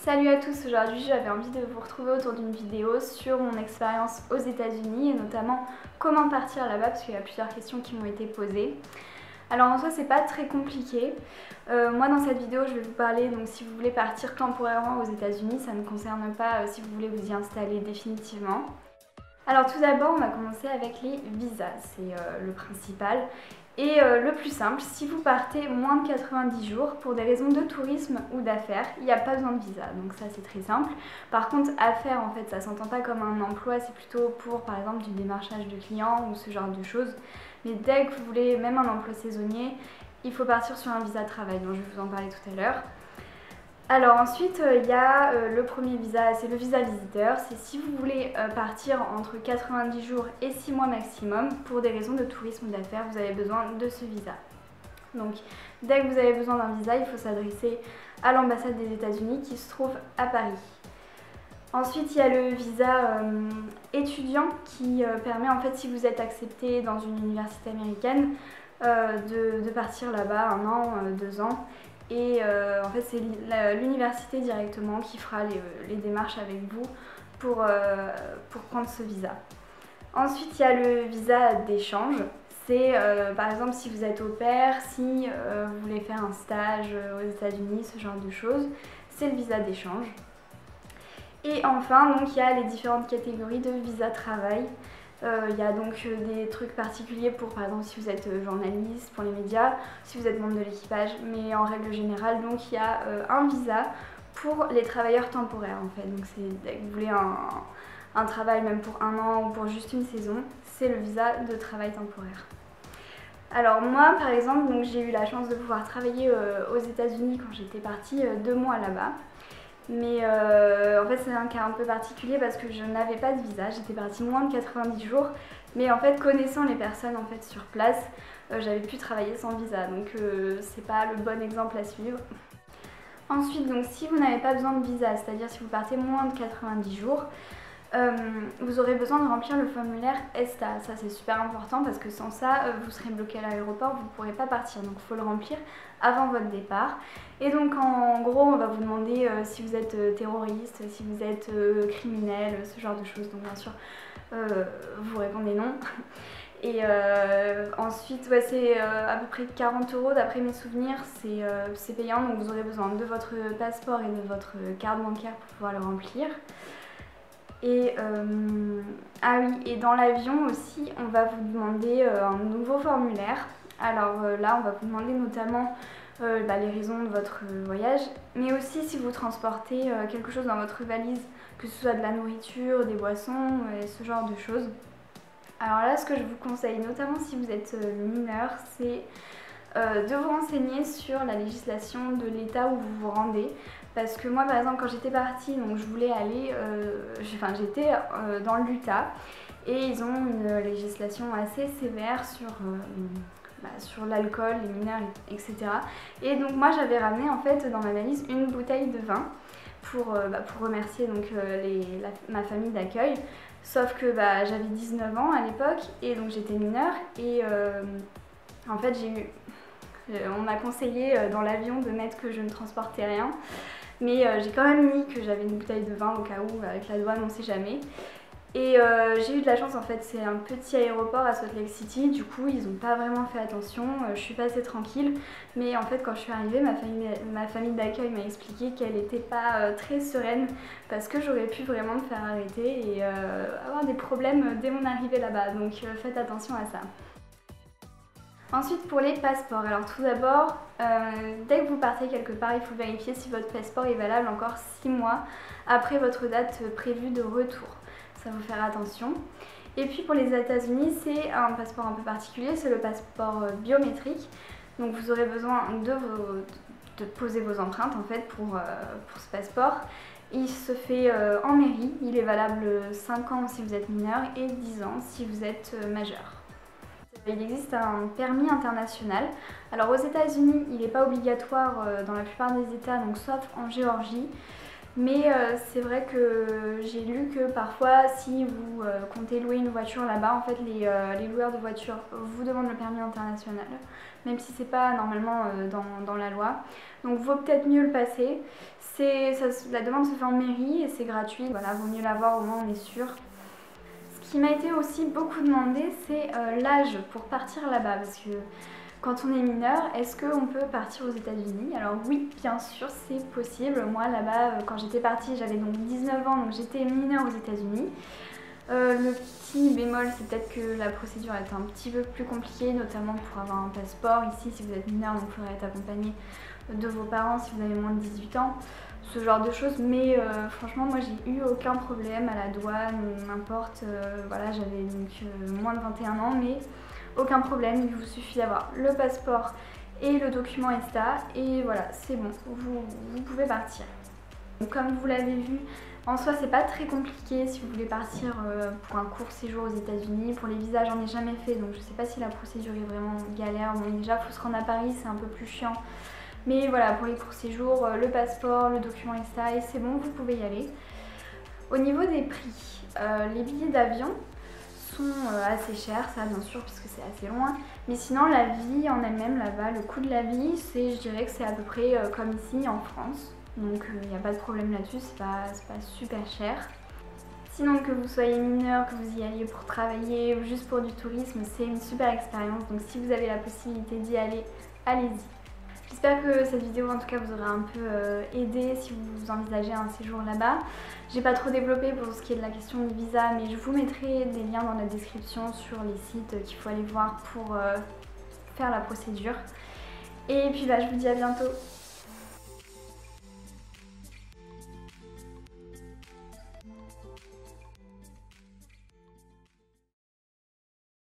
Salut à tous, aujourd'hui j'avais envie de vous retrouver autour d'une vidéo sur mon expérience aux États-Unis et notamment comment partir là-bas parce qu'il y a plusieurs questions qui m'ont été posées. Alors en soi c'est pas très compliqué. Moi dans cette vidéo je vais vous parler donc si vous voulez partir temporairement aux États-Unis, ça ne concerne pas si vous voulez vous y installer définitivement. Alors tout d'abord on va commencer avec les visas, c'est le principal. Et le plus simple, si vous partez moins de 90 jours pour des raisons de tourisme ou d'affaires, il n'y a pas besoin de visa, donc ça c'est très simple. Par contre, affaires en fait, ça s'entend pas comme un emploi, c'est plutôt pour par exemple du démarchage de clients ou ce genre de choses. Mais dès que vous voulez même un emploi saisonnier, il faut partir sur un visa de travail, donc je vais vous en parler tout à l'heure. Alors ensuite, il y a le premier visa, c'est le visa visiteur. C'est si vous voulez partir entre 90 jours et 6 mois maximum pour des raisons de tourisme ou d'affaires, vous avez besoin de ce visa. Donc dès que vous avez besoin d'un visa, il faut s'adresser à l'ambassade des États-Unis qui se trouve à Paris. Ensuite, il y a le visa étudiant qui permet en fait, si vous êtes accepté dans une université américaine, de partir là-bas 1 an, 2 ans. Et en fait c'est l'université directement qui fera les démarches avec vous pour prendre ce visa. Ensuite il y a le visa d'échange. C'est par exemple si vous êtes au pair, si vous voulez faire un stage aux États-Unis, ce genre de choses, c'est le visa d'échange. Et enfin donc il y a les différentes catégories de visa travail. Il y a donc des trucs particuliers pour par exemple si vous êtes journaliste, pour les médias, si vous êtes membre de l'équipage, mais en règle générale donc il y a un visa pour les travailleurs temporaires en fait. Donc c'est, vous voulez un travail même pour 1 an ou pour juste une saison, c'est le visa de travail temporaire. Alors moi par exemple donc j'ai eu la chance de pouvoir travailler aux États-Unis quand j'étais partie 2 mois là-bas. Mais en fait c'est un cas un peu particulier parce que je n'avais pas de visa, j'étais partie moins de 90 jours. Mais en fait connaissant les personnes en fait sur place, j'avais pu travailler sans visa. Donc c'est pas le bon exemple à suivre. Ensuite donc si vous n'avez pas besoin de visa, c'est-à-dire si vous partez moins de 90 jours, vous aurez besoin de remplir le formulaire ESTA. Ça c'est super important parce que sans ça vous serez bloqué à l'aéroport, vous ne pourrez pas partir, donc il faut le remplir avant votre départ. Et donc en gros on va vous demander si vous êtes terroriste, si vous êtes criminel, ce genre de choses, donc bien sûr vous répondez non. Et ensuite ouais, c'est à peu près 40 € d'après mes souvenirs, c'est payant, donc vous aurez besoin de votre passeport et de votre carte bancaire pour pouvoir le remplir. Et ah oui, et dans l'avion aussi, on va vous demander un nouveau formulaire. Alors là, on va vous demander notamment les raisons de votre voyage, mais aussi si vous transportez quelque chose dans votre valise, que ce soit de la nourriture, des boissons, et ce genre de choses. Alors là, ce que je vous conseille, notamment si vous êtes mineur, c'est de vous renseigner sur la législation de l'État où vous vous rendez. Parce que moi par exemple quand j'étais partie, donc je voulais aller, j'étais dans l'Utah et ils ont une législation assez sévère sur l'alcool, les mineurs, etc. Et donc moi j'avais ramené en fait dans ma valise une bouteille de vin pour remercier donc ma famille d'accueil. Sauf que j'avais 19 ans à l'époque et donc j'étais mineure et en fait on m'a conseillé dans l'avion de mettre que je ne transportais rien. Mais j'ai quand même mis que j'avais une bouteille de vin au cas où, avec la douane on sait jamais. Et j'ai eu de la chance en fait, c'est un petit aéroport à Salt Lake City, du coup ils n'ont pas vraiment fait attention, je suis passée tranquille. Mais en fait quand je suis arrivée, ma famille d'accueil m'a expliqué qu'elle n'était pas très sereine parce que j'aurais pu vraiment me faire arrêter et avoir des problèmes dès mon arrivée là-bas, donc faites attention à ça. Ensuite pour les passeports, alors tout d'abord, dès que vous partez quelque part, il faut vérifier si votre passeport est valable encore 6 mois après votre date prévue de retour. Ça faut faire attention. Et puis pour les États-Unis, c'est un passeport un peu particulier, c'est le passeport biométrique. Donc vous aurez besoin de poser vos empreintes en fait pour ce passeport. Il se fait en mairie, il est valable 5 ans si vous êtes mineur et 10 ans si vous êtes majeur. Il existe un permis international. Alors aux États-Unis, il n'est pas obligatoire dans la plupart des États, donc sauf en Géorgie. Mais c'est vrai que j'ai lu que parfois si vous comptez louer une voiture là-bas, en fait les loueurs de voitures vous demandent le permis international, même si c'est pas normalement dans la loi. Donc vaut peut-être mieux le passer. La demande se fait en mairie et c'est gratuit, voilà, vaut mieux l'avoir, au moins on est sûr. Ce qui m'a été aussi beaucoup demandé, c'est l'âge pour partir là-bas, parce que quand on est mineur, est-ce qu'on peut partir aux États-Unis? Alors oui, bien sûr, c'est possible. Moi, là-bas, quand j'étais partie, j'avais donc 19 ans, donc j'étais mineure aux États-Unis. Le petit bémol, c'est peut-être que la procédure est un petit peu plus compliquée, notamment pour avoir un passeport. Ici, si vous êtes mineur, donc il faudrait être accompagné de vos parents si vous avez moins de 18 ans. Ce genre de choses, mais franchement moi j'ai eu aucun problème à la douane ou n'importe, voilà, j'avais donc moins de 21 ans, mais aucun problème, il vous suffit d'avoir le passeport et le document ESTA et voilà, c'est bon, vous pouvez partir. Donc, comme vous l'avez vu, en soi c'est pas très compliqué si vous voulez partir pour un court séjour aux États-Unis. Pour les visas j'en ai jamais fait, donc je sais pas si la procédure est vraiment galère. Bon, déjà il faut se rendre à Paris, c'est un peu plus chiant. Mais voilà, pour les courts séjours, le passeport, le document ESTA, et c'est bon, vous pouvez y aller. Au niveau des prix, les billets d'avion sont assez chers, ça bien sûr, puisque c'est assez loin. Mais sinon, la vie en elle-même là-bas, le coût de la vie, je dirais que c'est à peu près comme ici en France. Donc il n'y a pas de problème là-dessus, c'est pas super cher. Sinon, que vous soyez mineur, que vous y alliez pour travailler ou juste pour du tourisme, c'est une super expérience. Donc si vous avez la possibilité d'y aller, allez-y. J'espère que cette vidéo en tout cas vous aura un peu aidé si vous envisagez un séjour là-bas. J'ai pas trop développé pour ce qui est de la question du visa, mais je vous mettrai des liens dans la description sur les sites qu'il faut aller voir pour faire la procédure. Et puis bah, je vous dis à bientôt.